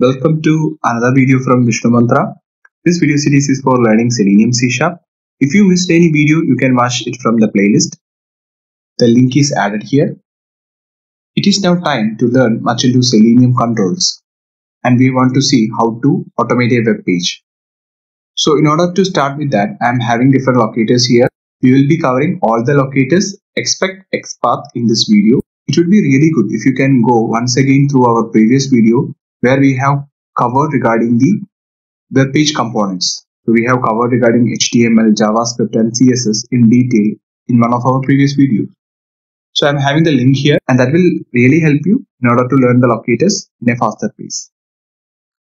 Welcome to another video from Vishnu Mantra. This video series is for learning Selenium C Sharp. If you missed any video, you can watch it from the playlist. The link is added here. It is now time to learn much into Selenium controls, and we want to see how to automate a web page. So in order to start with that, I am having different locators here. We will be covering all the locators except XPath in this video. It would be really good if you can go once again through our previous video where we have covered regarding the web page components. So we have covered regarding HTML, JavaScript and CSS in detail in one of our previous videos. So I'm having the link here and that will really help you in order to learn the locators in a faster pace.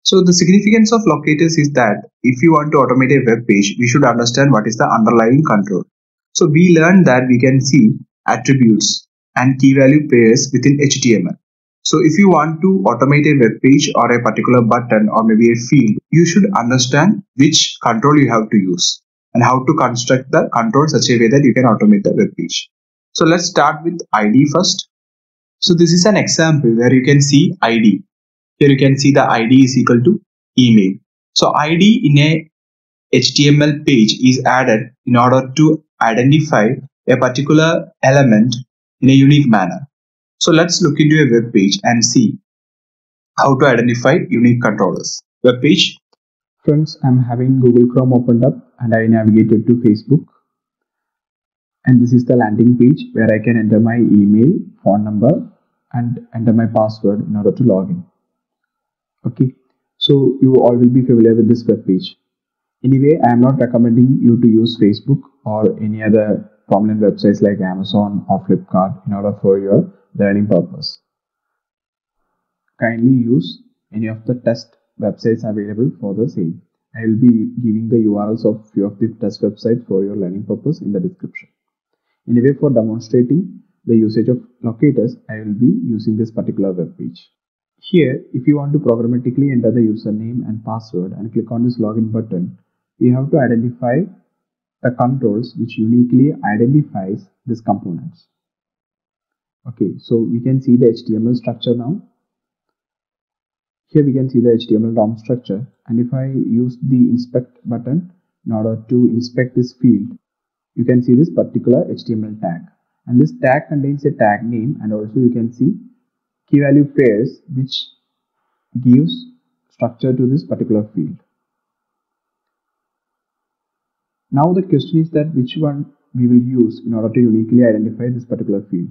So the significance of locators is that if you want to automate a web page, we should understand what is the underlying control. So we learned that we can see attributes and key value pairs within HTML. So if you want to automate a web page or a particular button or maybe a field, you should understand which control you have to use and how to construct the control such a way that you can automate the web page. So let's start with ID first. So this is an example where you can see ID. Here you can see the ID is equal to email. So ID in a HTML page is added in order to identify a particular element in a unique manner. So let's look into a web page and see how to identify unique controllers. Web page. Friends, I'm having Google Chrome opened up and I navigated to Facebook. And this is the landing page where I can enter my email, phone number and enter my password in order to log in. Okay, so you all will be familiar with this web page. Anyway, I am not recommending you to use Facebook or any other prominent websites like Amazon or Flipkart in order for your learning purpose. Kindly use any of the test websites available for the same. I will be giving the URLs of few of the test websites for your learning purpose in the description. Anyway, for demonstrating the usage of locators, I will be using this particular web page. Here, if you want to programmatically enter the username and password and click on this login button, we have to identify the controls which uniquely identifies these components. Okay, so we can see the HTML structure now. Here we can see the HTML DOM structure, and if I use the inspect button in order to inspect this field, you can see this particular HTML tag, and this tag contains a tag name, and also you can see key value pairs which gives structure to this particular field. Now the question is that which one we will use in order to uniquely identify this particular field.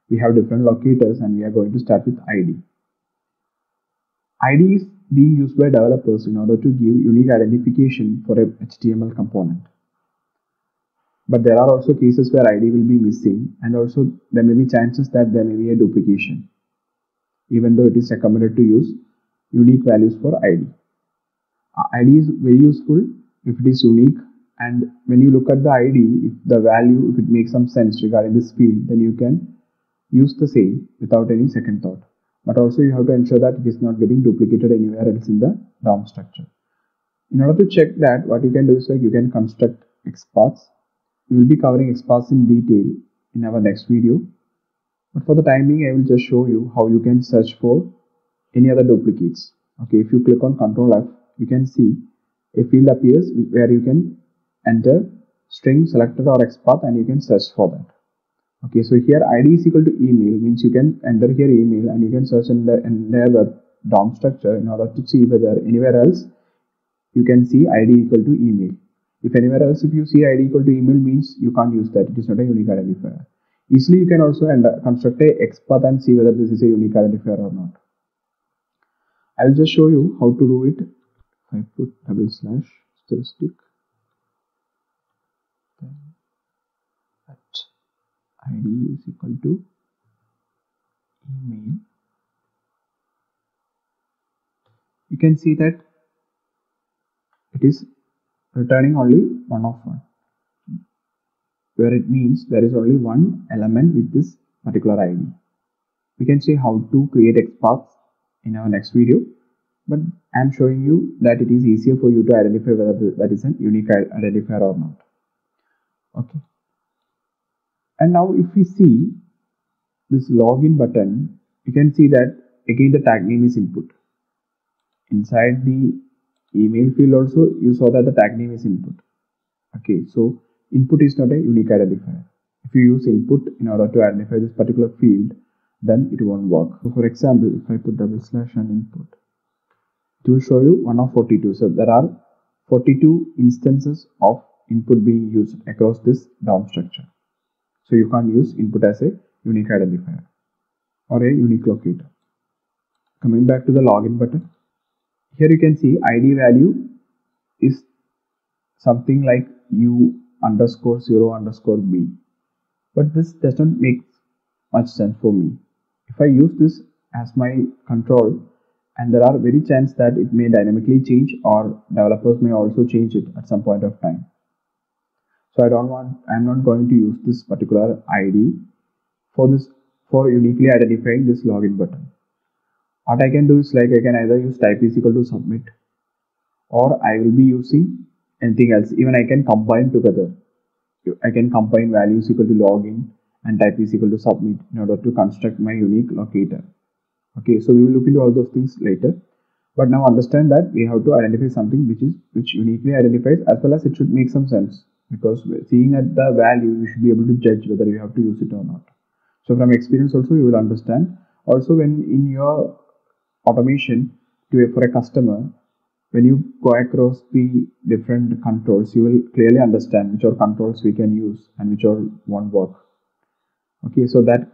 We have different locators and we are going to start with ID. ID is being used by developers in order to give unique identification for a HTML component. But there are also cases where ID will be missing, and also there may be chances that there may be a duplication, even though it is recommended to use unique values for ID. ID is very useful if it is unique, and when you look at the ID, if the value, if it makes some sense regarding this field, then you can use the same without any second thought. But also you have to ensure that it is not getting duplicated anywhere else in the DOM structure. In order to check that, what you can do is like you can construct XPaths. We will be covering XPaths in detail in our next video. But for the time being, I will just show you how you can search for any other duplicates. Okay, if you click on Ctrl F, you can see a field appears where you can enter string selector or XPath and you can search for that. Okay, so here ID is equal to email means you can enter here email and you can search in their web DOM structure in order to see whether anywhere else you can see ID equal to email. If anywhere else if you see ID equal to email means you can't use that, it is not a unique identifier. Easily you can also construct a XPath and see whether this is a unique identifier or not. I will just show you how to do it. If I put /* then at ID is equal to email, you can see that it is returning only 1 of 1, where it means there is only one element with this particular ID. We can see how to create XPaths in our next video, but I am showing you that it is easier for you to identify whether that is a unique identifier or not. Okay. And now if we see this login button, you can see that again the tag name is input. inside the email field also you saw that the tag name is input. Okay, so input is not a unique identifier. If you use input in order to identify this particular field, then it won't work. So for example, if I put / and input, it will show you 1 of 42. So there are 42 instances of input being used across this DOM structure. So you can't use input as a unique identifier or a unique locator. Coming back to the login button, here you can see ID value is something like u_0_b, but this doesn't make much sense for me. If I use this as my control, and there are very chance that it may dynamically change or developers may also change it at some point of time. So I'm not going to use this particular ID for uniquely identifying this login button. What I can do is like I can either use type is equal to submit, or I will be using anything else. Even I can combine together. I can combine values equal to login and type is equal to submit in order to construct my unique locator. Okay, so we will look into all those things later. But now understand that we have to identify something which uniquely identifies, as well as it should make some sense, because seeing at the value you should be able to judge whether you have to use it or not. So from experience also you will understand. Also when in your automation for a customer, when you go across the different controls, you will clearly understand which are controls we can use and which are won't work. Okay, so that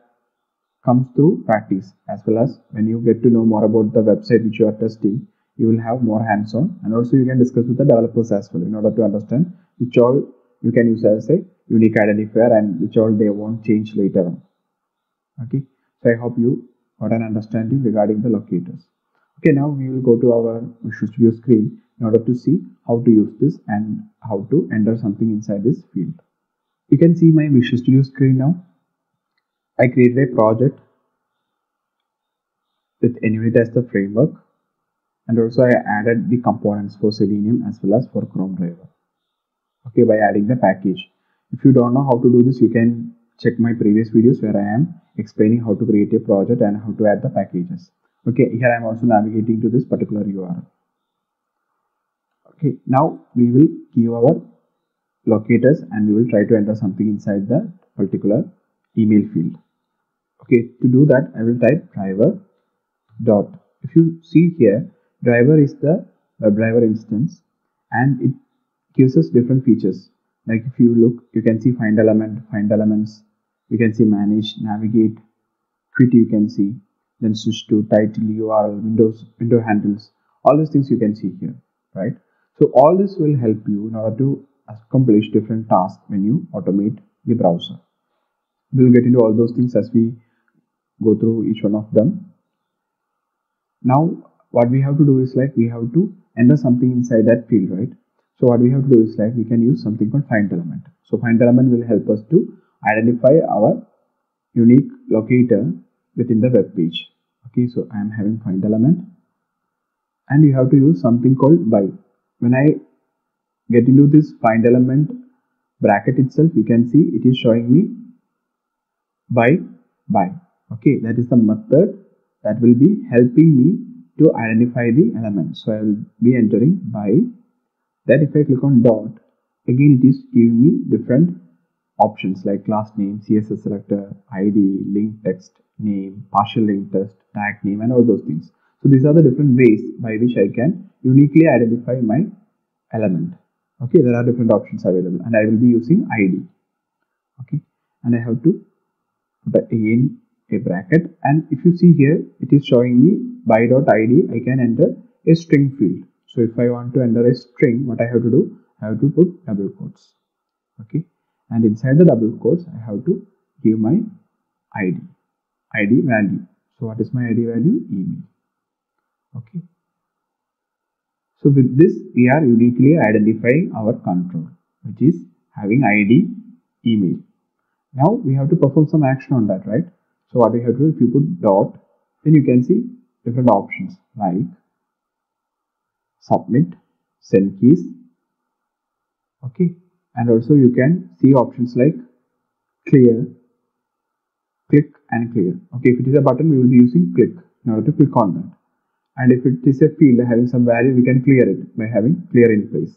comes through practice, as well as when you get to know more about the website which you are testing, you will have more hands-on, and also you can discuss with the developers as well in order to understand which all you can use as a unique identifier and which all they won't change later on. Okay, so I hope you got an understanding regarding the locators. Okay, now we will go to our Visual Studio screen in order to see how to use this and how to enter something inside this field. You can see my Visual Studio screen now. I created a project with NUnit as the framework, and also I added the components for Selenium as well as for Chrome driver. Okay, by adding the package. If you don't know how to do this, you can check my previous videos where I am explaining how to create a project and how to add the packages. Okay, here I am also navigating to this particular URL. Okay, now we will give our locators and we will try to enter something inside the particular email field. Okay, to do that I will type driver dot. If you see here, driver is the WebDriver instance, and it gives us different features. Like if you look, you can see find element, find elements, you can see manage, navigate, quit, you can see, then switch to title, URL, window handles, all these things you can see here, right? So all this will help you in order to accomplish different tasks when you automate the browser. We will get into all those things as we go through each one of them. Now what we have to do is like we have to enter something inside that field, right? So what we have to do is like we can use something called find element. So find element will help us to identify our unique locator within the web page. Okay, so I am having find element, and you have to use something called by. When I get into this find element bracket itself, you can see it is showing me by. Okay, that is the method that will be helping me to identify the element. So I will be entering by. Then if I click on dot, again it is giving me different options like class name, CSS selector, ID, link text, name, partial link text, tag name, and all those things. So these are the different ways by which I can uniquely identify my element. Okay, there are different options available, and I will be using ID. Okay, and I have to put again a bracket, and if you see here, it is showing me by.id. I can enter a string field. So if I want to enter a string, what I have to do? I have to put double quotes. Okay, and inside the double quotes, I have to give my ID value. So what is my ID value? Email. Okay. So with this, we are uniquely identifying our control, which is having ID email. Now we have to perform some action on that, right? So what we have to do, if you put dot, then you can see different options like submit, send keys. Okay, and also you can see options like clear, click, and clear. Okay, if it is a button, we will be using click in order to click on that. and if it is a field having some value, we can clear it by having clear in place.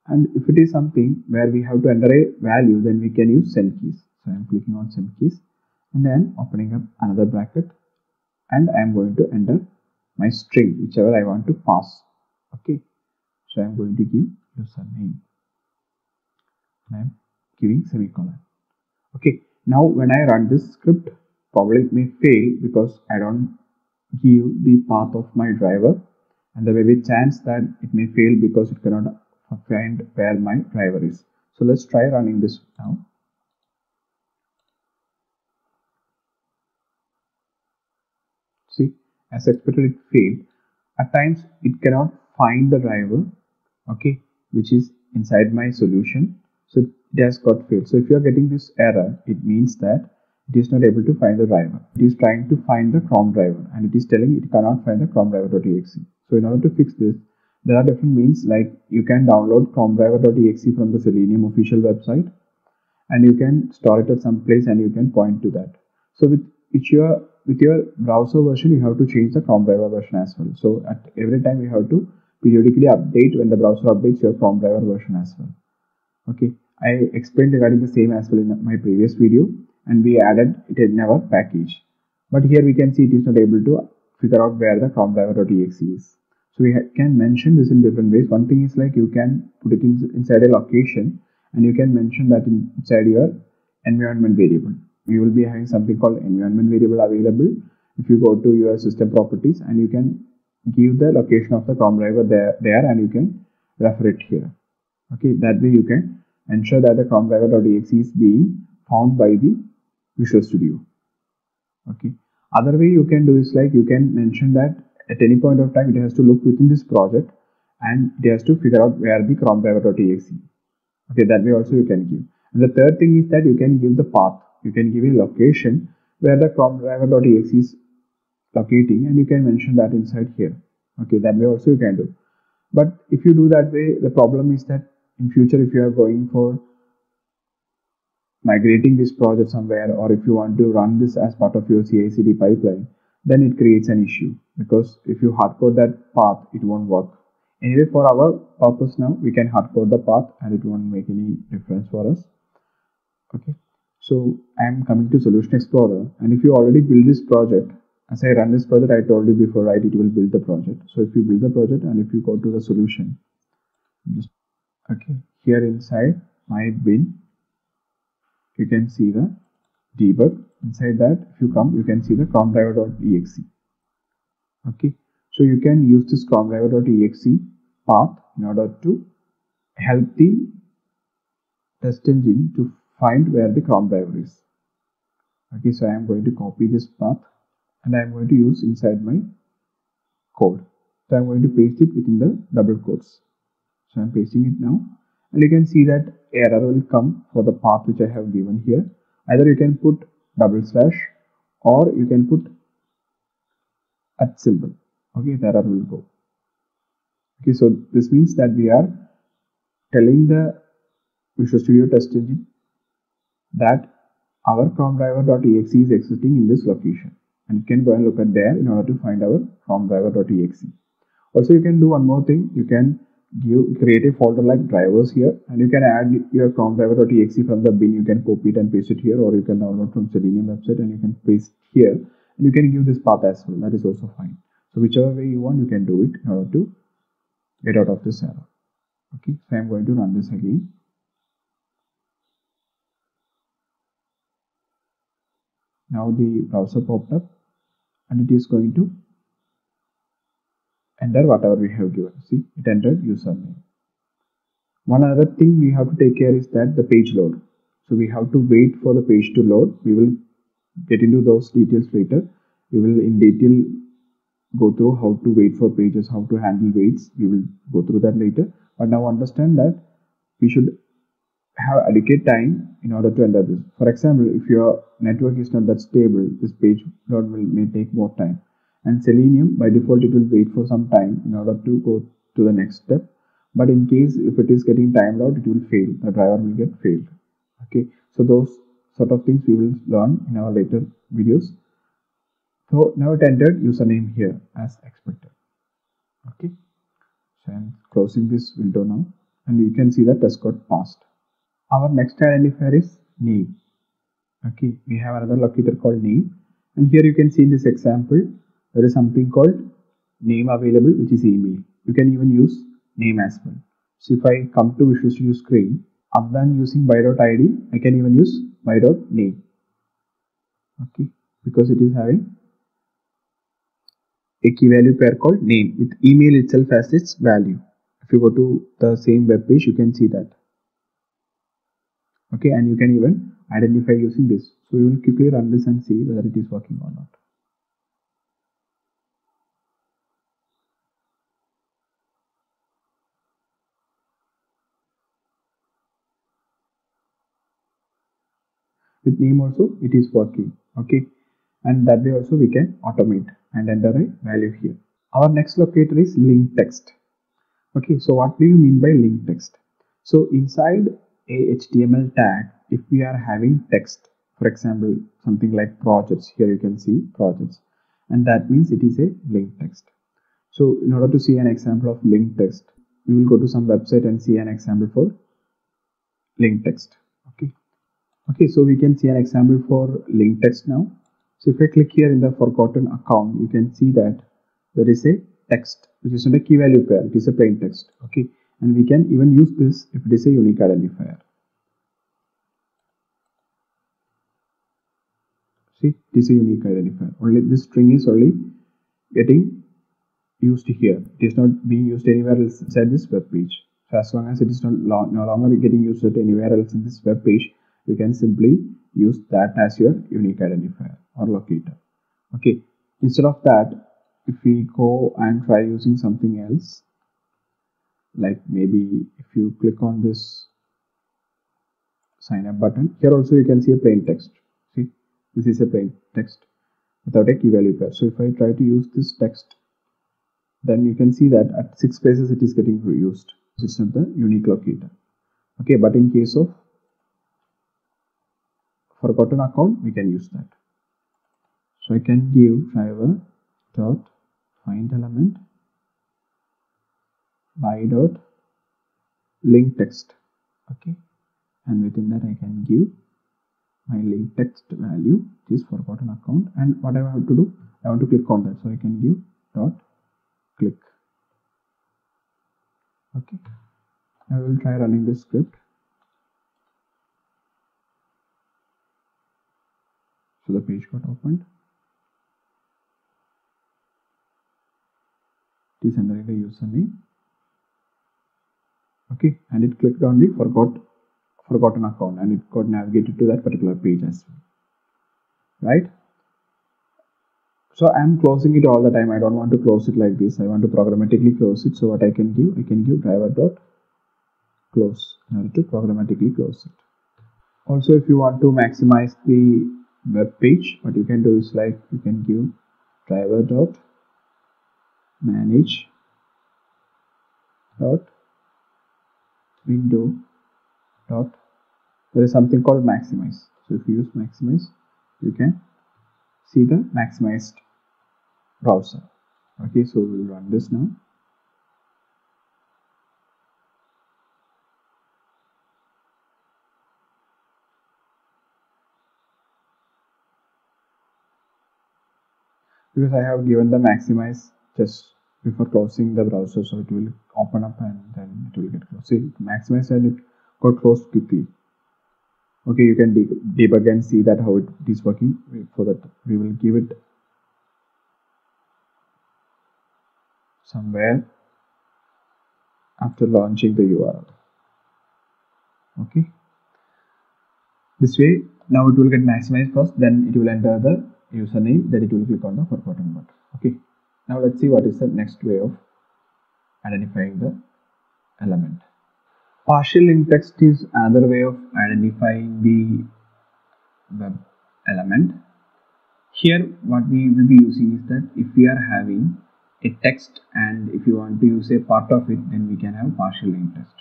And if it is something where we have to enter a value, then we can use send keys. So I am clicking on send keys and then opening up another bracket, and I am going to enter my string, whichever I want to pass. Okay, so I am going to give username and I am giving semicolon. Okay, now when I run this script, probably it may fail because I don't give the path of my driver, and there may be a chance that it may fail because it cannot find where my driver is. So let's try running this now. See, as expected, it failed. At times it cannot find the driver, okay, which is inside my solution, so it has got failed. So if you are getting this error, it means that it is not able to find the driver. It is trying to find the Chrome driver and it is telling it cannot find the Chrome driver.exe. So in order to fix this, there are different means, like you can download Chrome driver.exe from the Selenium official website, and you can store it at some place and you can point to that. So with your browser version, you have to change the Chrome driver version as well. So at every time you have to periodically update when the browser updates your Chrome driver version as well. Okay, I explained regarding the same as well in my previous video, and we added it in our package. But here we can see it is not able to figure out where the Chrome driver.exe is. So we can mention this in different ways. One thing is like you can put it inside a location, and you can mention that inside your environment variable. You will be having something called environment variable available. If you go to your system properties, and you can give the location of the Chrome driver there and you can refer it here. Okay, that way you can ensure that the Chrome driver.exe is being found by the Visual Studio. Okay, other way you can do is like you can mention that at any point of time it has to look within this project and it has to figure out where the Chrome driver.exe. Okay, that way also you can give. And the third thing is that you can give the path. You can give a location where the Chrome driver.exe is locating, and you can mention that inside here. Okay, that way also you can do. But if you do that way, the problem is that in future, if you are going for migrating this project somewhere, or if you want to run this as part of your CI/CD pipeline, then it creates an issue, because if you hardcode that path, it won't work. Anyway, for our purpose now, we can hardcode the path and it won't make any difference for us. Okay, so I am coming to Solution Explorer, and if you already build this project, as I run this project, I told you before, right, it will build the project. So if you build the project and if you go to the solution, okay, here inside my bin, you can see the debug. Inside that, if you come, you can see the Chrome driver.exe. Okay, so you can use this Chrome driver.exe path in order to help the test engine to find where the Chrome driver is. Okay, so I am going to copy this path and I am going to use inside my code. So I am going to paste it within the double quotes. So I am pasting it now, and you can see that error will come for the path which I have given here. Either you can put / or you can put @ symbol. Okay, the error will go. Okay, so this means that we are telling the Visual Studio test engine that our Chrome driver.exe is existing in this location, and it can go and look at there in order to find our Chrome driver.exe. Also, you can do one more thing. You can create a folder like drivers here, and you can add your Chrome driver.exe from the bin. You can copy it and paste it here, or you can download from Selenium website and you can paste here, and you can give this path as well. That is also fine. So whichever way you want, you can do it in order to get out of this error. Okay, so I am going to run this again. Now the browser popped up and it is going to enter whatever we have given. See, it entered username. One other thing we have to take care is that the page load. So we have to wait for the page to load. We will get into those details later. We will in detail go through how to wait for pages, how to handle waits. We will go through that later. But now understand that we should have adequate time in order to enter this. For example, if your network is not that stable, this page load may take more time. And Selenium, by default, it will wait for some time in order to go to the next step. But in case if it is getting timed out, it will fail. The driver will get failed. Okay, so those sort of things we will learn in our later videos. So now it entered username here as expected. Okay, so I'm closing this window now, and you can see that test got passed. Our next identifier is name. Okay, we have another locator called name, and here you can see in this example there is something called name available, which is email. You can even use name as well. So if I come to Visual Studio screen, other than using by.id, I can even use by.name. Okay, because it is having a key value pair called name with email itself as its value. If you go to the same web page, you can see that. Okay, and you can even identify using this. So you will quickly run this and see whether it is working or not. With name also it is working. Okay, and that way also we can automate and enter a value here. Our next locator is link text. Okay, so what do you mean by link text? So inside a HTML tag, if we are having text, for example something like projects, here you can see projects, and that means it is a link text. So in order to see an example of link text, we will go to some website and see an example for link text. Okay, so we can see an example for link text now. So if I click here in the forgotten account, you can see that there is a text which is not a key value pair, it is a plain text. Okay, and we can even use this if it is a unique identifier. See, it is a unique identifier. Only this string is only getting used here. It is not being used anywhere else inside this web page. So as long as it is no longer getting used anywhere else in this web page, you can simply use that as your unique identifier or locator. Okay, instead of that, if we go and try using something else, like maybe if you click on this sign up button, here also you can see a plain text. See, this is a plain text without a key value pair. So if I try to use this text, then you can see that at 6 places it is getting reused. This is not the unique locator. Okay, but in case of forgotten account, we can use that. So I can give driver dot find element by dot link text. Okay, and within that I can give my link text value, which is forgotten account, and what I have to do, I want to click on that, so I can give dot click. Okay, I will try running this script. So the page got opened. It is entering the username. Okay, and it clicked on the forgotten account, and it got navigated to that particular page as well. Right? So I'm closing it all the time. I don't want to close it like this. I want to programmatically close it. So what I can give driver dot close in order to programmatically close it. Also, if you want to maximize the web page, what you can do is like you can give driver dot manage dot window dot, there is something called maximize. So if you use maximize, you can see the maximized browser. Okay, so we'll run this now. Because I have given the maximize just before closing the browser, so it will open up and then it will get closed. See, maximize and it got closed quickly. Okay, you can debug and see that how it is working. For that, we will give it somewhere after launching the URL. Okay, this way now it will get maximized first, then it will enter the username, then it will click on the forgotten button. Okay, now let's see what is the next way of identifying the element. Partial link text is another way of identifying the web element. Here what we will be using is that if we are having a text and if you want to use a part of it, then we can have partial link text.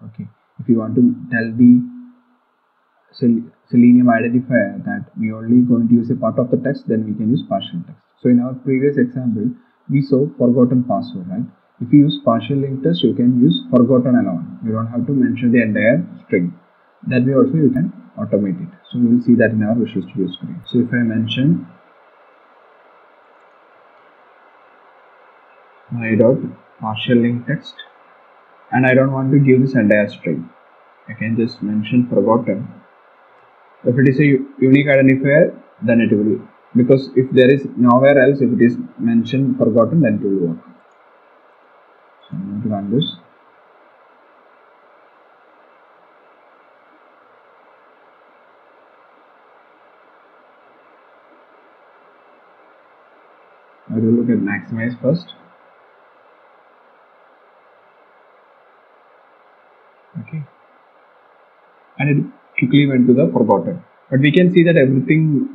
Okay, if you want to tell the Selenium identifier that we only going to use a part of the text, then we can use partial text. So in our previous example, we saw forgotten password, right? If you use partial linked text, you can use forgotten alone. You don't have to mention the entire string. That way also you can automate it. So we will see that in our Visual Studio screen. So if I mention my dot partial link text and I don't want to give this entire string, I can just mention forgotten. If it is a unique identifier, then it will, because if there is nowhere else, if it is mentioned forgotten, then it will work. So I'm going to run this. I will look at maximize first. Okay, and it quickly went to the forgotten. But we can see that everything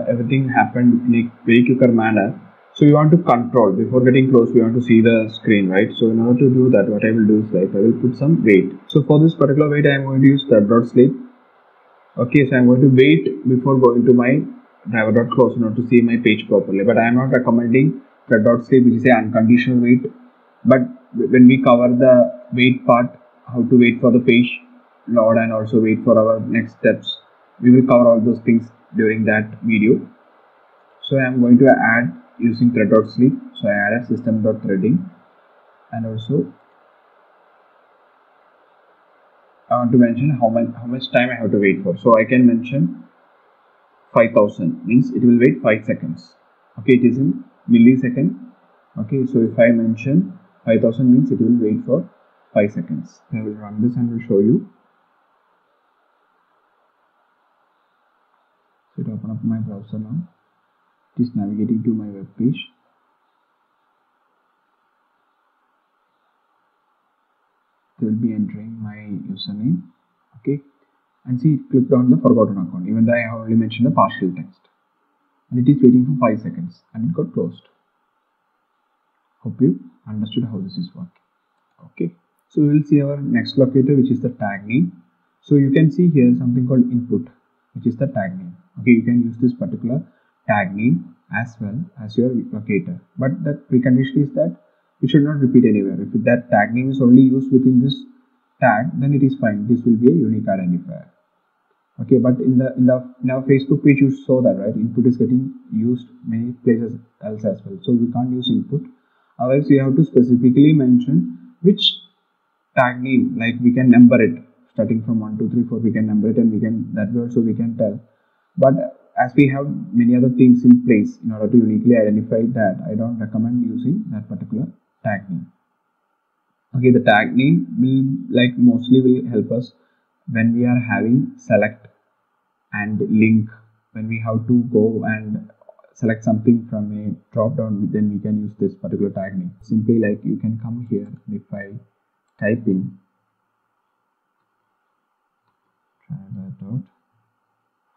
everything happened in a very quicker manner. So we want to control before getting close. We want to see the screen, right? So in order to do that, what I will do is like I will put some wait. So for this particular wait, I am going to use thread.sleep. Okay, so I am going to wait before going to my driver.close in order to see my page properly. But I am not recommending thread.sleep, which is an unconditional wait. But when we cover the wait part, how to wait for the page load and also wait for our next steps, we will cover all those things during that video. So I am going to add using thread.sleep. So I add a system.threading, and also I want to mention how much time I have to wait for. So I can mention 5000, means it will wait 5 seconds. Okay, it is in millisecond. Okay, so if I mention 5000 means it will wait for 5 seconds. I will run this and will show you. So it open up my browser now. It is navigating to my web page. They will be entering my username. Okay, and see, it clicked on the forgotten account, even though I have only mentioned the partial text. And it is waiting for 5 seconds and it got closed. Hope you understood how this is working. Okay, so we will see our next locator, which is the tag name. So you can see here something called input, which is the tag name. Okay, you can use this particular tag name as well as your locator, but the precondition is that it should not repeat anywhere. If that tag name is only used within this tag, then it is fine. This will be a unique identifier. Okay, but in our Facebook page you saw that, right? Input is getting used many places else as well, so we can't use input. Otherwise we have to specifically mention which tag name, like we can number it starting from 1 2 3 4, we can number it, and we can, that way also we can tell. But as we have many other things in place in order to uniquely identify that, I don't recommend using that particular tag name. Okay, the tag name will mostly will help us when we are having select and link, when we have to go and select something from a drop down, then we can use this particular tag name. Simply like you can come here, if I type in driver dot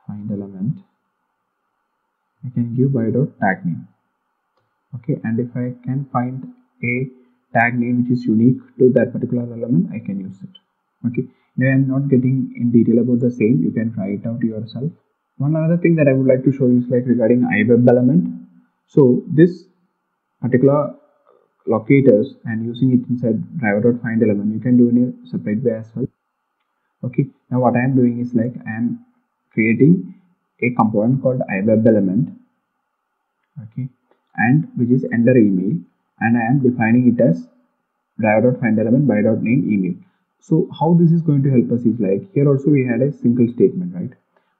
find element, I can give by dot tag name. Okay, and if I can find a tag name which is unique to that particular element, I can use it. Okay, now I am not getting in detail about the same, you can try it out yourself. One other thing that I would like to show you is like regarding iWeb element. So this particular locators and using it inside driver.find element, you can do in a separate way as well. Okay, now what I am doing is like I am creating a component called iWeb element, okay, and which is enter email, and I am defining it as driver.find element by .name email. So how this is going to help us is like, here also we had a single statement, right?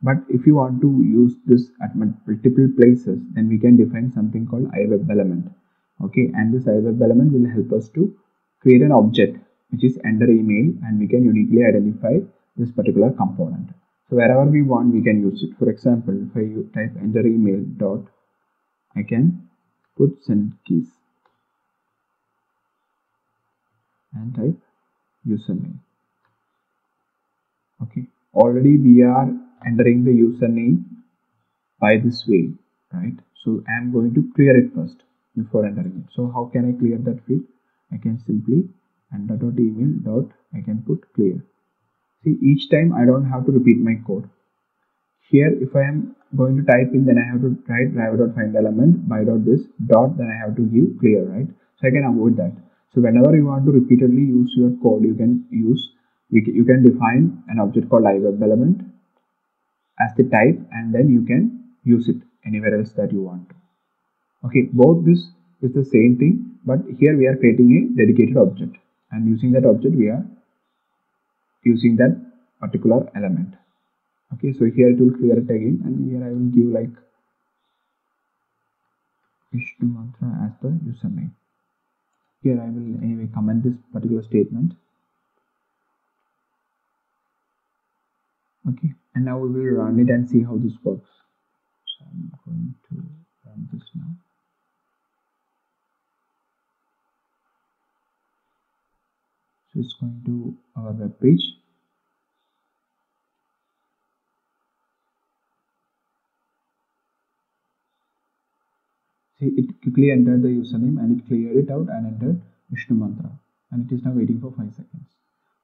But if you want to use this at multiple places, then we can define something called iWeb element. Okay, and this iWeb element will help us to create an object which is enter email, and we can uniquely identify this particular component. So wherever we want, we can use it. For example, if I type enter email dot, I can put send keys and type username. Okay, already we are entering the username by this way, right? So I am going to clear it first before entering it. So how can I clear that field? I can simply enter.email dot, I can put clear. See, each time I don't have to repeat my code. Here, if I am going to type in, then I have to write driver.findElement by.this dot, then I have to give clear, right? So I can avoid that. So whenever you want to repeatedly use your code, you can define an object called iWebElement as the type, and then you can use it anywhere else that you want. Okay, both this is the same thing, but here we are creating a dedicated object, and using that object we are using that particular element. Okay, so here it will clear it again, and here I will give like Vishnu Mantra as the username. Here I will anyway comment this particular statement. Okay, and now we will run it and see how this works. So I'm going to run this now. So it's going to our web page. See, it quickly entered the username and it cleared it out and entered Vishnu Mantra, and it is now waiting for 5 seconds.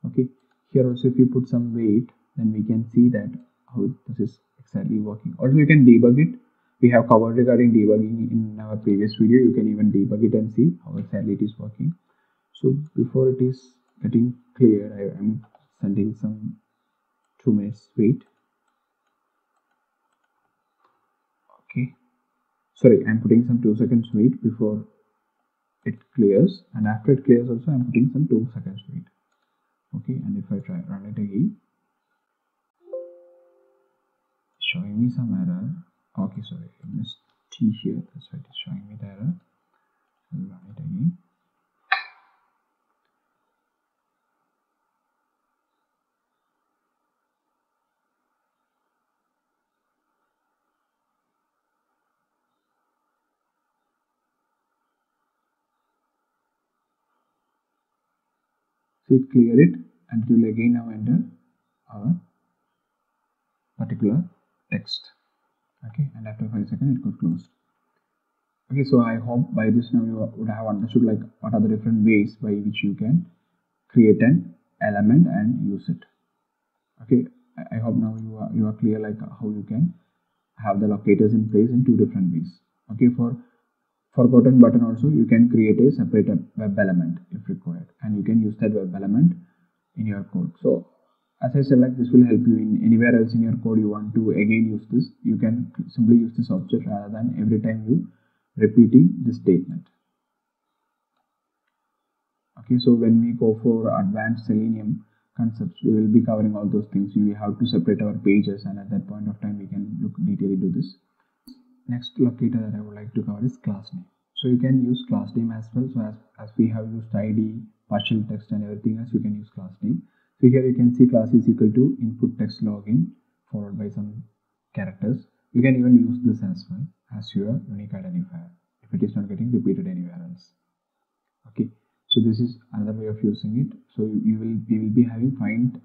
Okay, here also if you put some wait, then we can see that how this is exactly working. Also you can debug it. We have covered regarding debugging in our previous video. You can even debug it and see how exactly it is working. So before it is getting cleared, I am sending some 2 minutes wait. Okay, sorry, I'm putting some 2 seconds wait before it clears, and after it clears also I'm putting some 2 seconds wait. Okay, and if I try run it again, showing me some error. Okay, sorry, I missed T here, that's why it is showing me the error. I'll run it again. So it cleared it, and it will again now enter our particular text. Okay, and after 5 seconds it got closed. Okay, so I hope by this now you would have understood like what are the different ways by which you can create an element and use it. Okay, I hope now you are clear like how you can have the locators in place in 2 different ways. Okay, for forgotten button also you can create a separate web element if required, and you can use that web element in your code. So as I said, like this will help you in anywhere else in your code you want to again use this. You can simply use this object rather than every time you repeating this statement. Okay, so when we go for advanced Selenium concepts, we will be covering all those things. We have to separate our pages, and at that point of time we can look detail into this. Next locator that I would like to cover is class name. So you can use class name as well. So as we have used ID, partial text and everything else, you can use class name. So here you can see class is equal to input text login followed by some characters. You can even use this as well as your unique identifier if it is not getting repeated anywhere else. Okay, so this is another way of using it. So we will be having find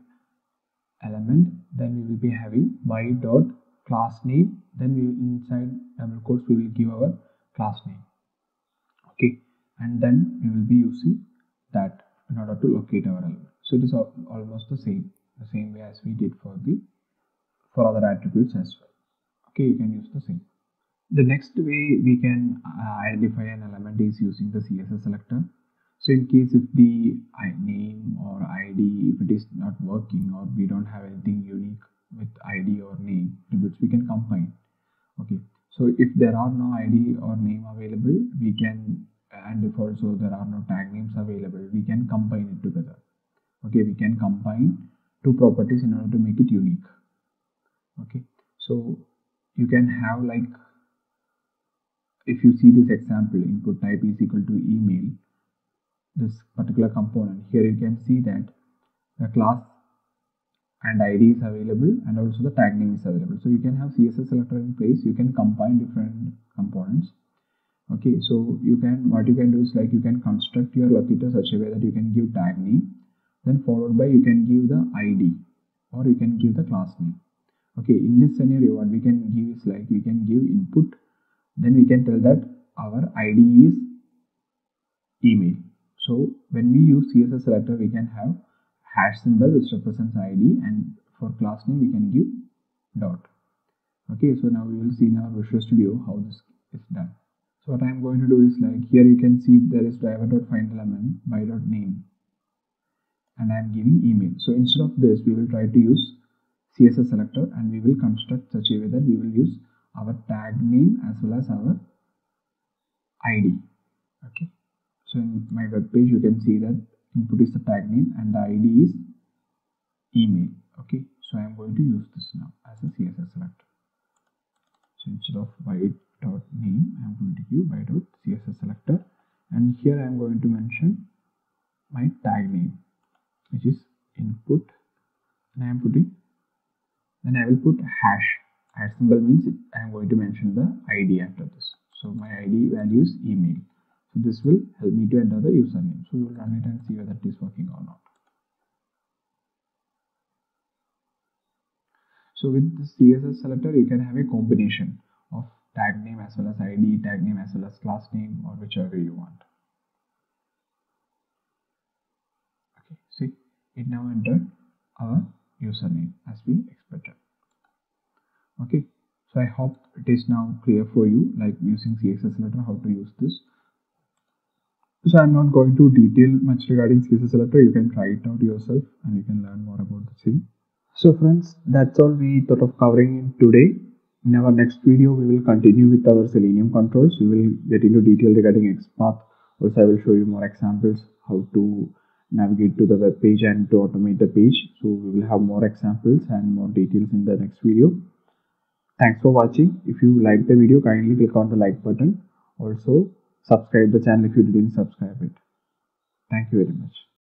element, then we will be having by dot class name, then we inside double quotes we will give our class name. Okay, and then we will be using that in order to locate our element. So it is almost the same way as we did for other attributes as well. Okay, you can use the same. The next way we can identify an element is using the CSS selector. So in case if the name or ID, if it is not working or we don't have anything unique with ID or name attributes, we can combine. Okay, so if there are no ID or name available, we can, and if also there are no tag names available, we can combine it together. Okay, we can combine 2 properties in order to make it unique. Okay, so you can have like, if you see this example, input type is equal to email, this particular component, here you can see that the class and ID is available and also the tag name is available. So you can have CSS selector in place, you can combine different components. Okay, so what you can do is like you can construct your locator such a way that you can give tag name, then followed by you can give the ID or you can give the class name. Okay, in this scenario what we can give is like we can give input, then we can tell that our ID is email. So when we use CSS selector, we can have hash symbol which represents ID, and for class name we can give dot. Okay, so now we will see in our Visual Studio how this is done. So what I am going to do is, like, here you can see there is driver.findElement by.name, and I am giving email. So instead of this, we will try to use CSS selector, and we will construct such a way that we will use our tag name as well as our ID. Okay, so in my web page you can see that input is the tag name and the ID is email. Okay, so I am going to use this now as a CSS selector. So instead of by.name, I am going to give by.css selector, and here I am going to mention my tag name, which is input, and I am putting, then I will put hash. Hash symbol means I am going to mention the ID after this. So my ID value is email. So this will help me to enter the username. So we will run it and see whether it is working or not. So with the CSS selector, you can have a combination of tag name as well as ID, tag name as well as class name, or whichever you want. Okay, see, it now entered our username as we expected. Okay, so I hope it is now clear for you, like using CSS selector, how to use this. So I'm not going to detail much regarding CSS selector. You can try it out yourself and you can learn more about the same. So friends, that's all we thought of covering in today. In our next video, we will continue with our Selenium controls. We will get into detail regarding XPath. Also, I will show you more examples how to navigate to the web page and to automate the page. So we will have more examples and more details in the next video. Thanks for watching. If you like the video, kindly click on the like button. Also, subscribe the channel if you didn't subscribe it. Thank you very much.